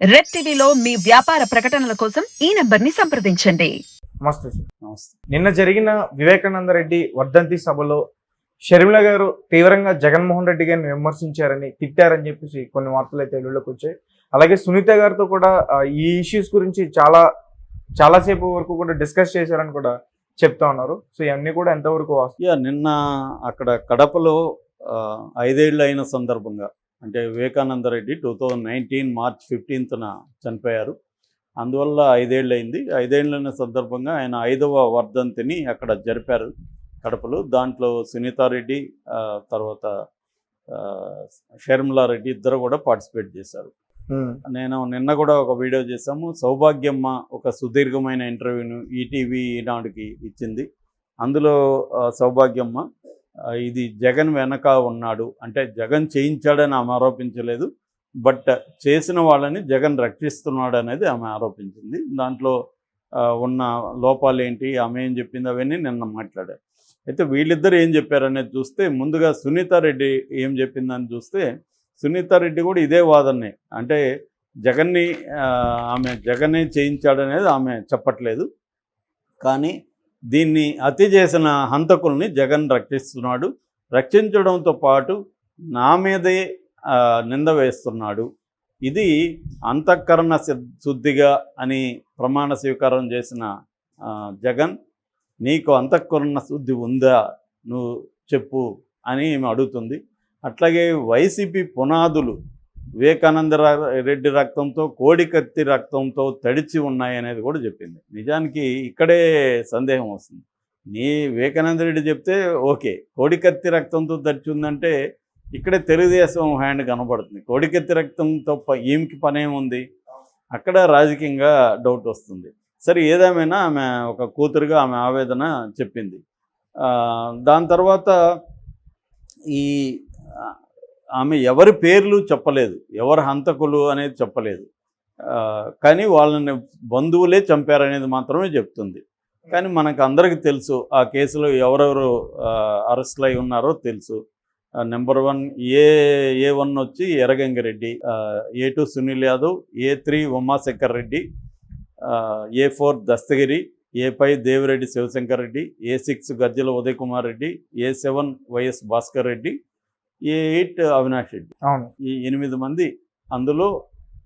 Red టీవీలో మీ వ్యాపార ప్రకటనల కోసం ఈ నంబర్ని సంప్రదించండి. నమస్తే సార్. నమస్తే. నిన్న జరిగిన వివేకానంద రెడ్డి వర్ధంతి సభలో షర్మిల గారు తీవ్రంగా జగన్మోహన్ రెడ్డి గారిని విమర్శించారని, తిట్టారని చెప్పేసి కొన్ని వార్తలు అయితే వెలుగులోకి వచ్చాయి. అలాగే సునీత గారితో కూడా ఈ ఇష్యూస్ గురించి చాలాసేపు వరకు కూడా డిస్కస్ చేశారని కూడా చెప్తా ఉన్నారు. సో ఇవన్నీ కూడా ఎంతవరకు నిన్న అక్కడ కడపలో 5 ఏళ్ళు అయిన సందర్భంగా, అంటే వివేకానంద రెడ్డి 2019 మార్చ్ 15న చనిపోయారు. అందువల్ల 5 ఏళ్ళు అయింది. 5 ఏళ్ళైన సందర్భంగా ఆయన 5వ వర్ధంతిని అక్కడ జరిపారు కడపలో. దాంట్లో సునీతారెడ్డి తర్వాత షర్మిలా రెడ్డి ఇద్దరు కూడా పార్టిసిపేట్ చేశారు. నేను నిన్న కూడా ఒక వీడియో చేశాము. సౌభాగ్యమ్మ ఒక సుదీర్ఘమైన ఇంటర్వ్యూను ఈటీవీ ఈనాడుకి ఇచ్చింది. అందులో సౌభాగ్యమ్మ ఇది జగన్ వెనక ఉన్నాడు, అంటే జగన్ చేయించాడని ఆమె ఆరోపించలేదు, బట్ చేసిన వాళ్ళని జగన్ రక్షిస్తున్నాడు అనేది ఆమె ఆరోపించింది. దాంట్లో ఉన్న లోపాలు ఏంటి, ఆమె ఏం చెప్పింది, అవన్నీ నిన్న మాట్లాడారు. అయితే వీళ్ళిద్దరు ఏం చెప్పారనేది చూస్తే, ముందుగా సునీతారెడ్డి ఏం చెప్పిందని చూస్తే, సునీతారెడ్డి కూడా ఇదే వాదనే, అంటే జగనే చేయించాడనేది ఆమె చెప్పట్లేదు, కానీ దీన్ని హత్య చేసిన హంతకుల్ని జగన్ రక్షిస్తున్నాడు, రక్షించడంతో పాటు నా మీదే నింద వేస్తున్నాడు, ఇది అంతఃకరణ శుద్ధిగా అని ప్రమాణ స్వీకారం చేసిన జగన్, నీకు అంతఃకరణ శుద్ధి ఉందా నువ్వు చెప్పు అని ఈమె అడుగుతుంది. అట్లాగే వైసీపీ పునాదులు వివేకానంద రెడ్డి రక్తంతో, కోడికత్తి రక్తంతో తడిచి ఉన్నాయనేది కూడా చెప్పింది. నిజానికి ఇక్కడే సందేహం వస్తుంది. వివేకానంద రెడ్డి చెప్తే ఓకే, కోడికత్తి రక్తంతో తడిచి ఉందంటే ఇక్కడే తెలుగుదేశం హ్యాండ్ కనబడుతుంది. కోడికత్తి రక్తంతో ఈమెకి పనేముంది, అక్కడ రాజకీయంగా డౌట్ వస్తుంది. సరే, ఏదేమైనా ఆమె ఒక కూతురుగా ఆమె ఆవేదన చెప్పింది. దాని తర్వాత ఆమె ఎవరి పేర్లు చెప్పలేదు, ఎవరు హంతకులు అనేది చెప్పలేదు, కానీ వాళ్ళని బంధువులే చంపారనేది మాత్రమే చెప్తుంది. కానీ మనకు అందరికీ తెలుసు ఆ కేసులో ఎవరెవరు అరెస్ట్లు అయి ఉన్నారో తెలుసు. నెంబర్ 1 A1 వచ్చి Erragangireddy, A2 Sunil Yadav, A3 Umashankar Reddy, A4 Dastagiri, A5 Devireddy Shivashankar Reddy, A6 Gajjala Uday Kumar Reddy, A7 YS Bhaskar Reddy, A8 Avinash Reddy. ఈ 8 మంది, అందులో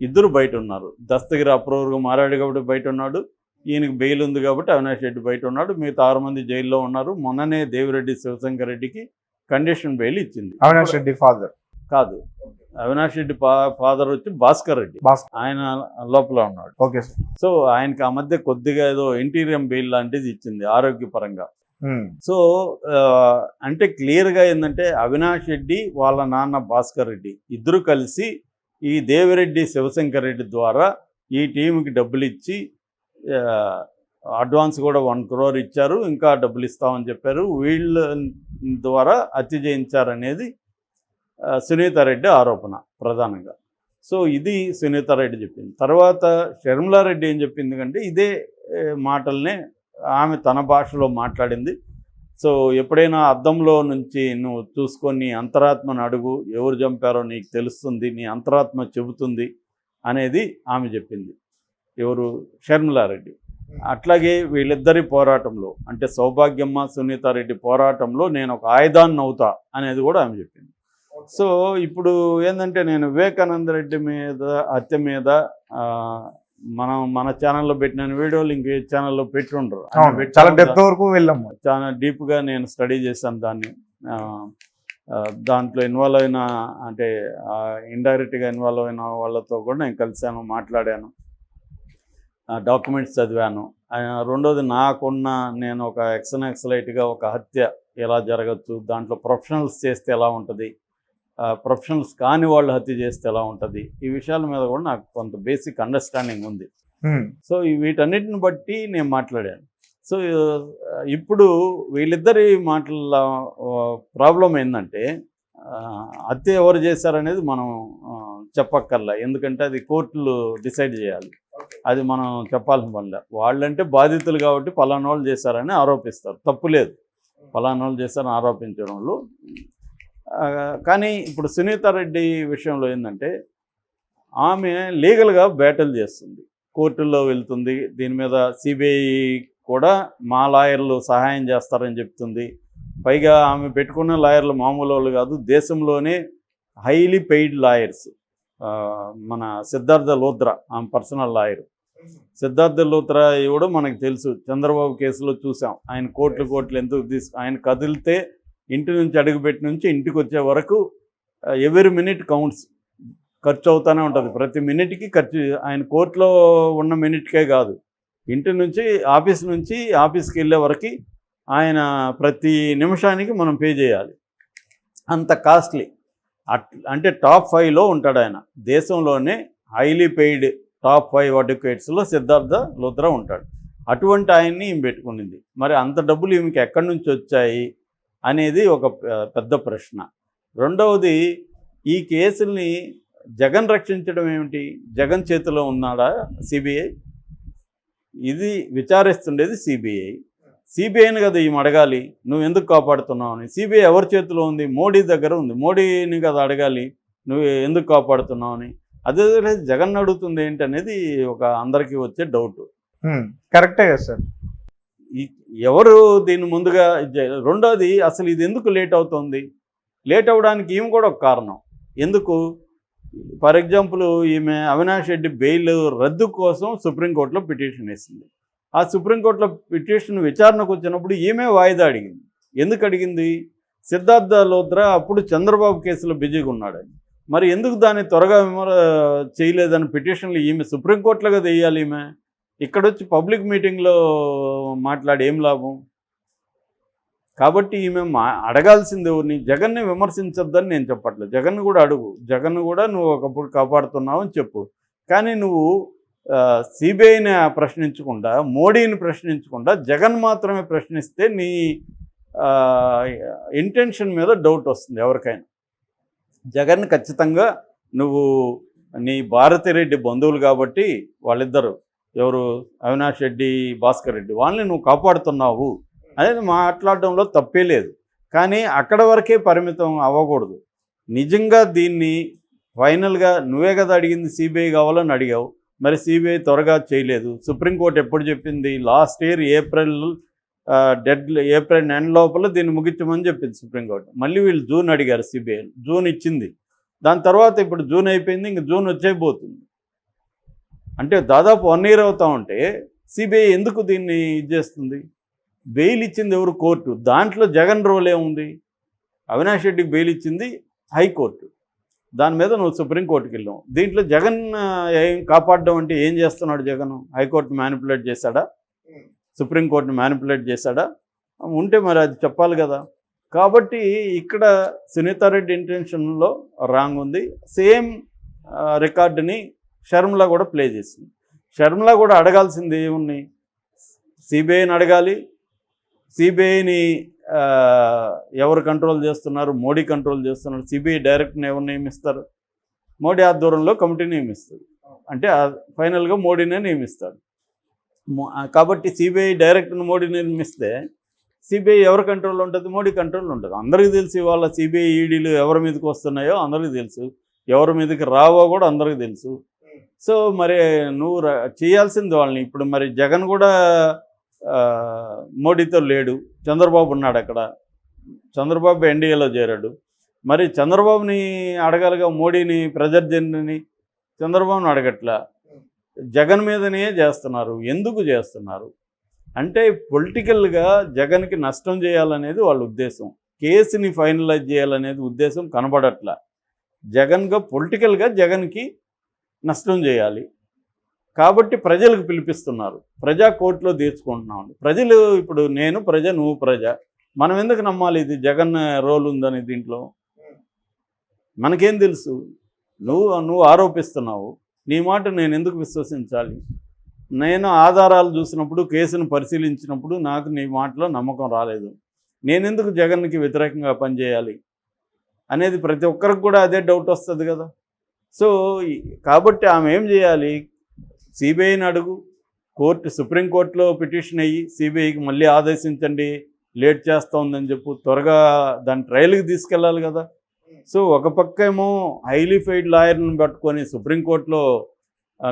2 బయట ఉన్నారు. దస్తగిరి అప్రూవర్గా మారాడు కాబట్టి బయట ఉన్నాడు, ఈయనకి బెయిల్ ఉంది కాబట్టి అవినాష్ రెడ్డి బయట ఉన్నాడు. మిగతా 6 మంది జైల్లో ఉన్నారు. మొన్ననే దేవిరెడ్డి శివశంకర్ రెడ్డికి కండిషన్ బెయిల్ ఇచ్చింది. అవినాష్ రెడ్డి ఫాదర్ కాదు, అవినాష్ రెడ్డి ఫాదర్ వచ్చి భాస్కర్ రెడ్డి, ఆయన లోపల ఉన్నాడు. Okay sir. సో ఆయనకి ఆ మధ్య కొద్దిగా ఏదో ఇంటీరియం బెయిల్ లాంటిది ఇచ్చింది ఆరోగ్యపరంగా. సో అంటే క్లియర్గా ఏంటంటే, అవినాష్ రెడ్డి వాళ్ళ నాన్న భాస్కర్ రెడ్డి ఇద్దరు కలిసి ఈ దేవిరెడ్డి శివశంకర్ రెడ్డి ద్వారా ఈ టీంకి డబ్బులు ఇచ్చి, అడ్వాన్స్ కూడా 1 crore ఇచ్చారు, ఇంకా డబ్బులు ఇస్తామని చెప్పారు, వీళ్ళ ద్వారా హత్య చేయించారనేది సునీతారెడ్డి ఆరోపణ ప్రధానంగా. సో ఇది సునీతారెడ్డి చెప్పింది. తర్వాత షర్మిలారెడ్డి ఏం చెప్పింది అంటే, ఇదే మాటల్నే ఆమె తన భాషలో మాట్లాడింది. సో ఎప్పుడైనా అద్దంలో నుంచి నువ్వు చూసుకొని అంతరాత్మను అడుగు, ఎవరు చంపారో నీకు తెలుస్తుంది, నీ అంతరాత్మ చెబుతుంది అనేది ఆమె చెప్పింది. ఎవరు? షర్మిలారెడ్డి. అట్లాగే వీళ్ళిద్దరి పోరాటంలో, అంటే సౌభాగ్యమ్మ సునీతారెడ్డి పోరాటంలో నేను ఒక ఆయుధాన్ని అవుతా అనేది కూడా ఆమె చెప్పింది. సో ఇప్పుడు ఏంటంటే, నేను వివేకానంద రెడ్డి మీద హత్య మీద మన ఛానల్లో పెట్టిన వీడియోలు ఇంకే ఛానల్లో పెట్టుండ్రు. చాలా డెప్త్ వరకు వెళ్ళాము, చాలా డీప్గా నేను స్టడీ చేశాను దాన్ని. దాంట్లో ఇన్వాల్వ్ అయిన, అంటే ఇండైరెక్ట్గా ఇన్వాల్వ్ అయిన వాళ్ళతో కూడా నేను కలిశాను, మాట్లాడాను, డాక్యుమెంట్స్ చదివాను. రెండోది, నేను ఒక ఎక్సలైట్గా ఒక హత్య ఎలా జరగచ్చు, దాంట్లో ప్రొఫెషనల్స్ చేస్తే ఎలా ఉంటుంది, ప్రొఫెషనల్స్ కాని వాళ్ళు హత్య చేస్తే ఎలా ఉంటుంది, ఈ విషయాల మీద కూడా నాకు కొంత బేసిక్ అండర్స్టాండింగ్ ఉంది. సో వీటన్నిటిని బట్టి నేను మాట్లాడాను. సో ఇప్పుడు వీళ్ళిద్దరి మాటల ప్రాబ్లం ఏంటంటే, హత్య ఎవరు చేశారనేది మనం చెప్పక్కర్లా, ఎందుకంటే అది కోర్టులు డిసైడ్ చేయాలి, అది మనం చెప్పాల్సిన పనిలే. వాళ్ళంటే బాధితులు కాబట్టి పలానా వాళ్ళు చేశారని ఆరోపిస్తారు, తప్పు లేదు, పలానా వాళ్ళు చేశారని ఆరోపించడంలో. కానీ ఇప్పుడు సునీతారెడ్డి విషయంలో ఏంటంటే, ఆమె లీగల్గా బ్యాటిల్ చేస్తుంది, కోర్టుల్లో వెళ్తుంది. దీని మీద సిబిఐ కూడా మా లాయర్లు సహాయం చేస్తారని చెప్తుంది. పైగా ఆమె పెట్టుకున్న లాయర్లు మామూలు వాళ్ళు కాదు, దేశంలోనే హైలీ పెయిడ్ లాయర్స్. మన సిద్ధార్థ లూత్రా ఆమె పర్సనల్ లాయర్. సిద్ధార్థ లూత్రా కూడా మనకు తెలుసు, చంద్రబాబు కేసులో చూసాం. ఆయన కోట్లు ఎందుకు ఆయన కదిలితే ఇంటి నుంచి అడుగుపెట్టి నుంచి ఇంటికి వచ్చే వరకు ఎవ్రీ మినిట్ కౌంట్స్, ఖర్చు అవుతూనే ఉంటుంది. ప్రతి మినిట్కి ఖర్చు. ఆయన కోర్టులో ఉన్న మినిట్కే కాదు, ఇంటి నుంచి ఆఫీస్కి వెళ్ళే వరకు ఆయన ప్రతి నిమిషానికి మనం పే చేయాలి. అంత కాస్ట్లీ. అంటే టాప్ 5లో ఉంటాడు ఆయన. దేశంలోనే హైలీ పెయిడ్ టాప్ 5 అడ్వకేట్స్లో సిద్ధార్థ లూత్రా ఉంటాడు. అటువంటి ఆయన్ని ఈమె పెట్టుకునింది. మరి అంత డబ్బులు ఈమెకి ఎక్కడి నుంచి వచ్చాయి అనేది ఒక పెద్ద ప్రశ్న. రెండవది, ఈ కేసుల్ని జగన్ రక్షించడం ఏమిటి? జగన్ చేతిలో ఉన్నాడా సిబిఐ? ఇది విచారిస్తుండేది సిబిఐ. సిబిఐని కదా ఈమె అడగాలి, నువ్వు ఎందుకు కాపాడుతున్నావు అని. సిబిఐ ఎవరి చేతిలో ఉంది? మోడీ దగ్గర ఉంది. మోడీని కదా అడగాలి, నువ్వు ఎందుకు కాపాడుతున్నావు అని. అదే జగన్ అడుగుతుంది ఏంటి అనేది ఒక అందరికీ వచ్చే డౌట్. కరెక్టే కదా సార్. ఎవరు దీన్ని ముందుగా. రెండోది, అసలు ఇది ఎందుకు లేట్ అవుతుంది? లేట్ అవ్వడానికి ఈమె కూడా ఒక కారణం. ఎందుకు? ఫర్ ఎగ్జాంపుల్, ఈమె అవినాష్ రెడ్డి బెయిల్ రద్దు కోసం సుప్రీంకోర్టులో పిటిషన్ వేసింది. ఆ సుప్రీంకోర్టులో పిటిషన్ విచారణకు వచ్చినప్పుడు ఈమె వాయిదా అడిగింది. ఎందుకు అడిగింది? సిద్ధార్థ లూత్రా అప్పుడు చంద్రబాబు కేసులో బిజీగా ఉన్నాడని. మరి ఎందుకు దాన్ని త్వరగా చేయలేదని పిటిషన్లు ఈమె సుప్రీంకోర్టులో కదా వేయాలి. ఈమె ఇక్కడొచ్చి పబ్లిక్ మీటింగ్లో మాట్లాడి ఏం లాభం? కాబట్టి ఈమె అడగాల్సింది ఎవరిని? జగన్ని విమర్శించొద్దని నేను చెప్పట్లేదు. జగన్ కూడా అడుగు, జగన్ కూడా నువ్వు ఒకప్పుడు కాపాడుతున్నావు అని చెప్పు. కానీ నువ్వు సిబిఐని ప్రశ్నించకుండా, మోడీని ప్రశ్నించకుండా జగన్ మాత్రమే ప్రశ్నిస్తే నీ ఇంటెన్షన్ మీద డౌట్ వస్తుంది ఎవరికైనా. జగన్ ఖచ్చితంగా నువ్వు నీ భారతిరెడ్డి బంధువులు కాబట్టి వాళ్ళిద్దరు ఎవరు, అవినాష్ రెడ్డి, భాస్కర్ రెడ్డి, వాళ్ళని నువ్వు కాపాడుతున్నావు అనేది మాట్లాడడంలో తప్పే లేదు. కానీ అక్కడ వరకే పరిమితం అవ్వకూడదు. నిజంగా దీన్ని ఫైనల్గా నువ్వే కదా అడిగింది, సిబిఐ కావాలని అడిగావు. మరి సిబిఐ త్వరగా చేయలేదు. సుప్రీంకోర్టు ఎప్పుడు చెప్పింది? లాస్ట్ ఇయర్ ఏప్రిల్ ఎండ్ లోపల దీన్ని ముగించమని చెప్పింది సుప్రీంకోర్టు. మళ్ళీ వీళ్ళు జూన్ అడిగారు, సిబిఐ జూన్ ఇచ్చింది. దాని తర్వాత ఇప్పుడు జూన్ అయిపోయింది, ఇంక జూన్ వచ్చేయబోతుంది. అంటే దాదాపు 1 year అవుతా ఉంటే సిబిఐ ఎందుకు దీన్ని ఇది చేస్తుంది? బెయిల్ ఇచ్చింది ఎవరు? కోర్టు. దాంట్లో జగన్ రోల్ ఏముంది? అవినాష్ రెడ్డికి బెయిల్ ఇచ్చింది హైకోర్టు. దాని మీద నువ్వు సుప్రీంకోర్టుకి వెళ్ళావు. దీంట్లో జగన్ ఏం కాపాడడం అంటే ఏం చేస్తున్నాడు జగన్? హైకోర్టు మ్యానిపులేట్ చేశాడా? సుప్రీంకోర్టుని మ్యానిపులేట్ చేశాడా? ఉంటే మరి అది చెప్పాలి కదా. కాబట్టి ఇక్కడ సునీతారెడ్డి ఇంటెన్షన్లో రాంగ్ ఉంది. సేమ్ రికార్డుని షర్మిల కూడా ప్లే చేసింది. షర్మిల కూడా అడగాల్సింది ఏమున్నాయి? సిబిఐని అడగాలి. సిబిఐని ఎవరు కంట్రోల్ చేస్తున్నారు? మోడీ కంట్రోల్ చేస్తున్నారు. సిబిఐ డైరెక్ట్ని ఎవరు నియమిస్తారు? మోడీ ఆధ్వర్యంలో కమిటీ నియమిస్తుంది. అంటే ఫైనల్గా మోడీనే నియమిస్తాడు. కాబట్టి సిబిఐ డైరెక్ట్ను మోడీ నియమిస్తే సిబిఐ ఎవరి కంట్రోల్ ఉంటుంది? మోడీ కంట్రోల్ ఉంటుంది. అందరికీ తెలుసు ఇవాళ సిబిఐ ఈడీలు ఎవరి మీదకి వస్తున్నాయో అందరికీ తెలుసు, ఎవరి మీదకి రావో కూడా అందరికీ తెలుసు. సో మరి నువ్వు చేయాల్సింది వాళ్ళని. ఇప్పుడు మరి జగన్ కూడా మోడీతో లేడు, చంద్రబాబు ఉన్నాడు అక్కడ. చంద్రబాబు ఎన్డీఏలో చేరాడు. మరి చంద్రబాబుని అడగాలిగా, మోడీని, ప్రెజర్ జనని చంద్రబాబుని అడగట్లా. జగన్ మీదనే చేస్తున్నారు. ఎందుకు చేస్తున్నారు అంటే పొలిటికల్గా జగన్కి నష్టం చేయాలనేది వాళ్ళ ఉద్దేశం. కేసుని ఫైనలైజ్ చేయాలనేది ఉద్దేశం కనబడట్లా. జగన్గా పొలిటికల్గా జగన్కి నష్టం చేయాలి కాబట్టి ప్రజలకు పిలిపిస్తున్నారు. ప్రజా కోర్టులో తీర్చుకుంటున్నాం. ప్రజలు ఇప్పుడు నేను ప్రజ, నువ్వు ప్రజ, మనం ఎందుకు నమ్మాలి ఇది జగన్ రోల్ ఉందని? దీంట్లో మనకేం తెలుసు? నువ్వు ఆరోపిస్తున్నావు, నీ మాట నేను ఎందుకు విశ్వసించాలి? నేను ఆధారాలు చూసినప్పుడు, కేసును పరిశీలించినప్పుడు నాకు నీ మాటలో నమ్మకం రాలేదు. నేనెందుకు జగన్కి వ్యతిరేకంగా పనిచేయాలి అనేది ప్రతి ఒక్కరికి కూడా అదే డౌట్ వస్తుంది కదా. సో కాబట్టి ఆమె ఏం చేయాలి? సిబిఐని అడుగు, సుప్రీంకోర్టులో పిటిషన్ అయ్యి సిబిఐకి మళ్ళీ ఆదేశించండి, లేట్ చేస్తూ ఉందని చెప్పు, త్వరగా దాని ట్రయల్కి తీసుకెళ్ళాలి కదా. సో ఒక పక్క ఏమో హైలీ ఫెయిడ్ లాయర్ని పట్టుకొని సుప్రీంకోర్టులో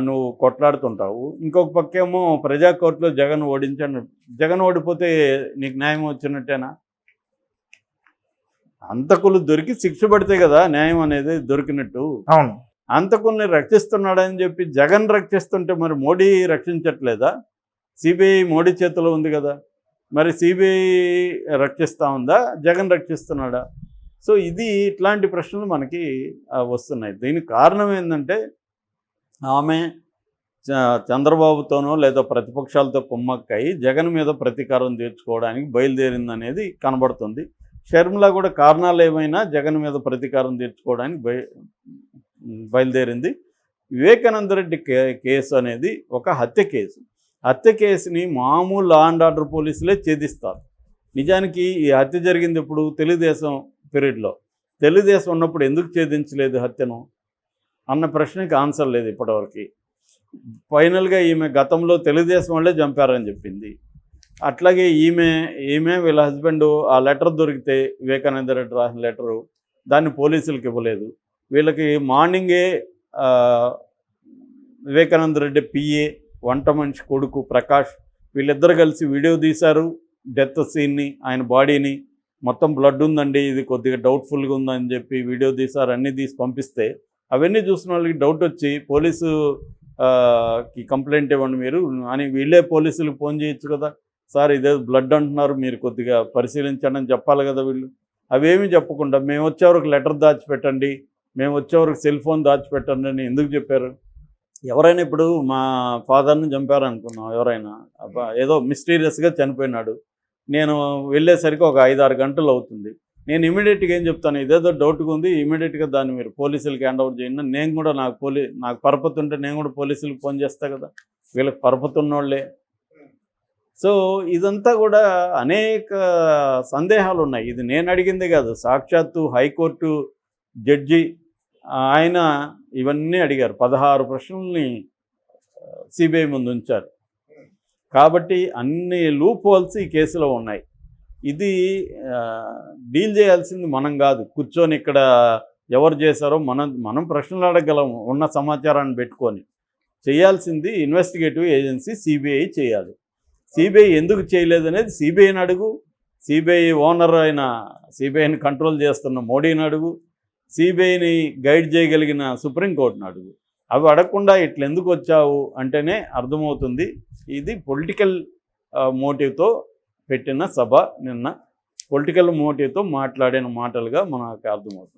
నువ్వు కొట్లాడుతుంటావు, ఇంకొక పక్క ఏమో ప్రజా కోర్టులో జగన్ ఓడించాను. జగన్ ఓడిపోతే నీకు న్యాయం వచ్చినట్టేనా? హంతకులు దొరికి శిక్ష పడితే కదా న్యాయం అనేది దొరికినట్టు. అవును. హంతకుల్ని రక్షిస్తున్నాడని చెప్పి జగన్ రక్షిస్తుంటే మరి మోడీ రక్షించట్లేదా? సిబిఐ మోడీ చేతిలో ఉంది కదా, మరి సిబిఐ రక్షిస్తూ ఉందా, జగన్ రక్షిస్తున్నాడా? సో ఇది ఇట్లాంటి ప్రశ్నలు మనకి వస్తున్నాయి. దీనికి కారణం ఏంటంటే ఆమె చంద్రబాబుతోనో లేదా ప్రతిపక్షాలతో కుమ్మక్కయి జగన్ మీద ప్రతీకారం తీర్చుకోవడానికి బయలుదేరిందనేది కనబడుతుంది. షర్మిల కూడా కారణాలు ఏమైనా జగన్ మీద ప్రతీకారం తీర్చుకోవడానికి బయలుదేరింది. వివేకానంద రెడ్డి కేసు అనేది ఒక హత్య కేసు. హత్య కేసుని మామూలు లా అండ్ ఆర్డర్ పోలీసులే ఛేదిస్తారు. నిజానికి ఈ హత్య జరిగింది ఇప్పుడు తెలుగుదేశం పీరియడ్లో. తెలుగుదేశం ఉన్నప్పుడు ఎందుకు ఛేదించలేదు హత్యను అన్న ప్రశ్నకి ఆన్సర్ లేదు ఇప్పటివరకు. ఫైనల్గా ఈమె గతంలో తెలుగుదేశం వాళ్ళే చంపారని చెప్పింది. అట్లాగే ఈమె వీళ్ళ హస్బెండ్ ఆ లెటర్ దొరికితే వివేకానంద రెడ్డి రాసిన లెటరు దాన్ని పోలీసులకు ఇవ్వలేదు. వీళ్ళకి మార్నింగే వివేకానంద రెడ్డి పిఏ వంట మనిషి కొడుకు ప్రకాష్ వీళ్ళిద్దరు కలిసి వీడియో తీశారు. డెత్ సీన్ని, ఆయన బాడీని మొత్తం బ్లడ్ ఉందండి, ఇది కొద్దిగా డౌట్ఫుల్గా ఉందని చెప్పి వీడియో తీశారు. అన్నీ తీసి పంపిస్తే అవన్నీ చూసిన వాళ్ళకి డౌట్ వచ్చి పోలీసుకి కంప్లైంట్ ఇవ్వండి మీరు అని వీళ్ళే పోలీసులకు ఫోన్ చేయొచ్చు కదా. సార్ ఇదే బ్లడ్ అంటున్నారు, మీరు కొద్దిగా పరిశీలించండి అని చెప్పాలి కదా. వీళ్ళు అవేమీ చెప్పకుండా మేము వచ్చేవరకు లెటర్ దాచిపెట్టండి, మేము వచ్చేవరకు సెల్ ఫోన్ దాచిపెట్టండి అని ఎందుకు చెప్పారు? ఎవరైనా ఇప్పుడు మా ఫాదర్ని చంపారు అనుకున్నాం, ఎవరైనా ఏదో మిస్టీరియస్గా చనిపోయినాడు, నేను వెళ్ళేసరికి ఒక 5-6 గంటలు అవుతుంది. నేను ఇమీడియట్గా ఏం చెప్తాను, ఇదేదో డౌట్గా ఉంది, ఇమీడియట్గా దాన్ని మీరు పోలీసులకి హ్యాండ్ ఓవర్ చేయండి. నేను కూడా నాకు పరపతి ఉంటే నేను కూడా పోలీసులకు ఫోన్ చేస్తా కదా, వీళ్ళకి పరపతి ఉన్నోళ్ళే. సో ఇదంతా కూడా అనేక సందేహాలు ఉన్నాయి. ఇది నేను అడిగిందే కాదు, సాక్షాత్తు హైకోర్టు జడ్జి ఆయన ఇవన్నీ అడిగారు. 16 ప్రశ్నల్ని సిబిఐ ముందు ఉంచారు. కాబట్టి అన్ని లూప్ హోల్స్ ఈ కేసులో ఉన్నాయి. ఇది డీల్ చేయాల్సింది మనం కాదు, కూర్చొని ఇక్కడ ఎవరు చేశారో మనం ప్రశ్నలు అడగగలము ఉన్న సమాచారాన్ని పెట్టుకొని. చేయాల్సింది ఇన్వెస్టిగేటివ్ ఏజెన్సీ సిబిఐ చేయాలి. సిబిఐ ఎందుకు చేయలేదనేది సిబిఐని అడుగు, సిబిఐ ఓనర్ అయిన సిబిఐని కంట్రోల్ చేస్తున్న మోడీని అడుగు, సిబిఐని గైడ్ చేయగలిగిన సుప్రీంకోర్టుని అడుగు. అవి అడగకుండా ఇట్లా ఎందుకు వచ్చావు అంటేనే అర్థమవుతుంది ఇది పొలిటికల్ మోటివ్తో పెట్టిన సభ, నిన్న పొలిటికల్ మోటివ్తో మాట్లాడిన మాటలుగా మనకు అర్థమవుతుంది.